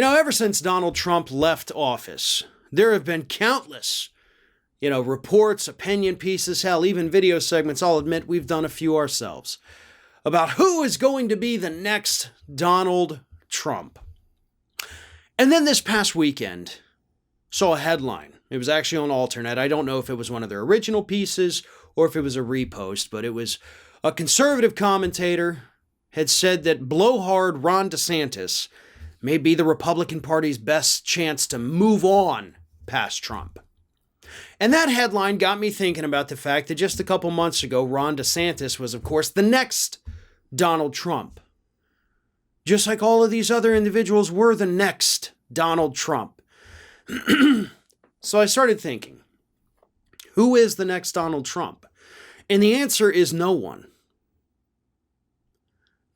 Ever since Donald Trump left office, there have been countless, reports, opinion pieces, hell, even video segments. I'll admit we've done a few ourselves about who is going to be the next Donald Trump. And then this past weekend, saw a headline. It was actually on Alternet. I don't know if it was one of their original pieces or if it was a repost, but it was a conservative commentator had said that blowhard Ron DeSantis may be the Republican Party's best chance to move on past Trump. And that headline got me thinking about the fact that just a couple months ago, Ron DeSantis was, of course, the next Donald Trump. Just like all of these other individuals were the next Donald Trump. So I started thinking, who is the next Donald Trump? And the answer is no one.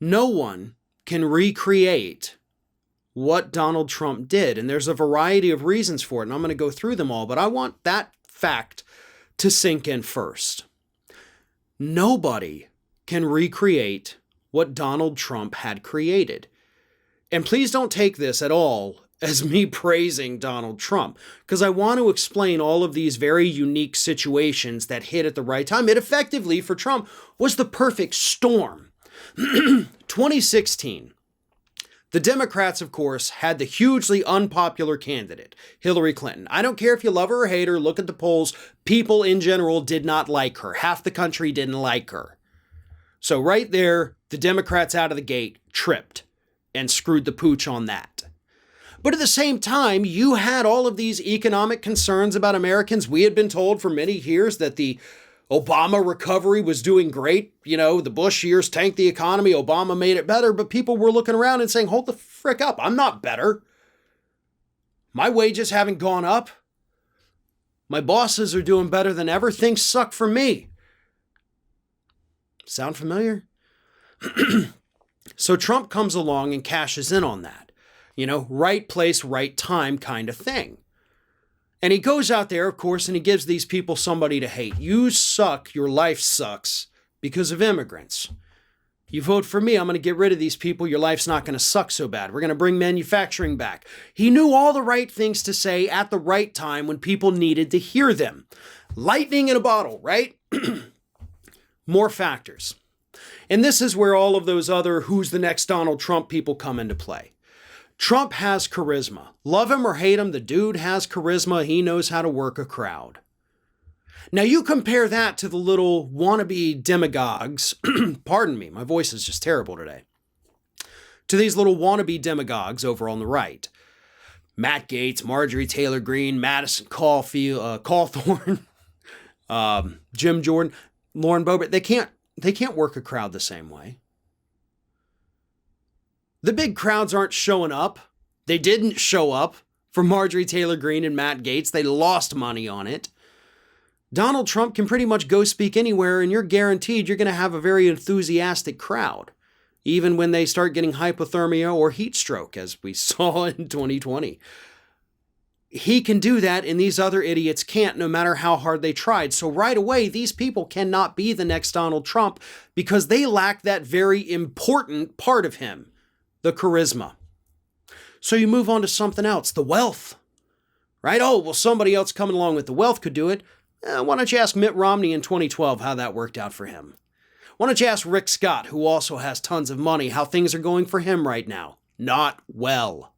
No one can recreate what Donald Trump did. And there's a variety of reasons for it, and I'm going to go through them all, but I want that fact to sink in first. Nobody can recreate what Donald Trump had created. And please don't take this at all as me praising Donald Trump, because I want to explain all of these very unique situations that hit at the right time. It effectively, for Trump, was the perfect storm. 2016, the Democrats, of course, had the hugely unpopular candidate, Hillary Clinton. I don't care if you love her or hate her, look at the polls. People in general did not like her. Half the country didn't like her. So right there, the Democrats out of the gate tripped and screwed the pooch on that. But at the same time, you had all of these economic concerns about Americans. We had been told for many years that the Obama recovery was doing great. The Bush years tanked the economy. Obama made it better. But people were looking around and saying, hold the frick up. I'm not better. My wages haven't gone up. My bosses are doing better than ever. Things suck for me. Sound familiar? So Trump comes along and cashes in on that. Right place, right time kind of thing. And he goes out there, of course, and he gives these people somebody to hate. You suck, your life sucks because of immigrants. You vote for me, I'm going to get rid of these people, your life's not going to suck so bad. We're going to bring manufacturing back. He knew all the right things to say at the right time when people needed to hear them. Lightning in a bottle, right? More factors. And this is where all of those other who's the next Donald Trump people come into play. Trump has charisma. Love him or hate him, the dude has charisma. He knows how to work a crowd. Now you compare that to the little wannabe demagogues. Pardon me, my voice is just terrible today. To these little wannabe demagogues over on the right. Matt Gaetz, Marjorie Taylor Greene, Madison Cawthorn, Jim Jordan, Lauren Boebert. They can't work a crowd the same way. The big crowds aren't showing up. They didn't show up for Marjorie Taylor Greene and Matt Gaetz. They lost money on it. Donald Trump can pretty much go speak anywhere, and you're guaranteed you're going to have a very enthusiastic crowd, even when they start getting hypothermia or heat stroke, as we saw in 2020. He can do that, and these other idiots can't, no matter how hard they tried. So right away, these people cannot be the next Donald Trump because they lack that very important part of him. The charisma. So you move on to something else, the wealth, right? Oh, well, somebody else coming along with the wealth could do it. Why don't you ask Mitt Romney in 2012 how that worked out for him? Why don't you ask Rick Scott, who also has tons of money, how things are going for him right now? Not well.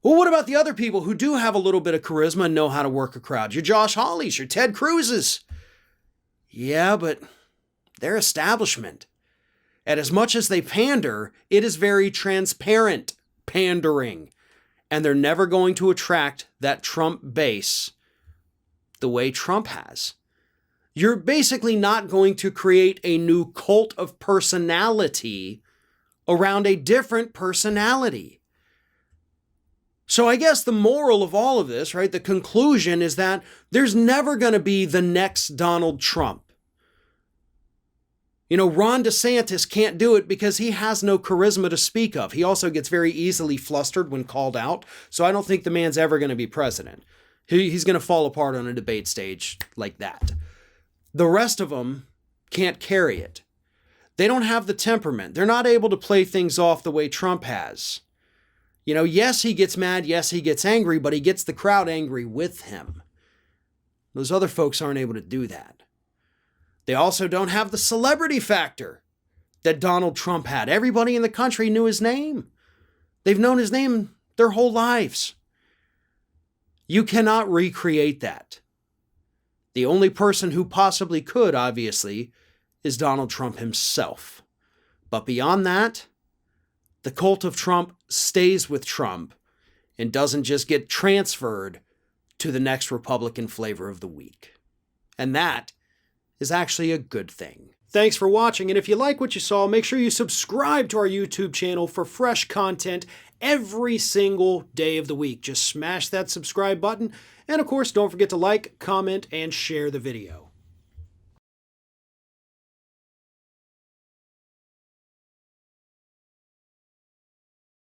Well, what about the other people who do have a little bit of charisma and know how to work a crowd? Your Josh Hawleys, your Ted Cruzes. Yeah, but they're establishment. And as much as they pander, it is very transparent pandering. And they're never going to attract that Trump base the way Trump has. You're basically not going to create a new cult of personality around a different personality. So I guess the moral of all of this, right, the conclusion is that there's never going to be the next Donald Trump. Ron DeSantis can't do it because he has no charisma to speak of. He also gets very easily flustered when called out. So I don't think the man's ever going to be president. He's going to fall apart on a debate stage like that. The rest of them can't carry it. They don't have the temperament. They're not able to play things off the way Trump has. You know, yes, he gets mad, yes, he gets angry, but he gets the crowd angry with him. Those other folks aren't able to do that. They also don't have the celebrity factor that Donald Trump had. Everybody in the country knew his name. They've known his name their whole lives. You cannot recreate that. The only person who possibly could, obviously, is Donald Trump himself. But beyond that, the cult of Trump stays with Trump and doesn't just get transferred to the next Republican flavor of the week. And that is actually a good thing. Thanks for watching, and if you like what you saw, make sure you subscribe to our YouTube channel for fresh content every single day of the week. Just smash that subscribe button, and of course, don't forget to like, comment, and share the video.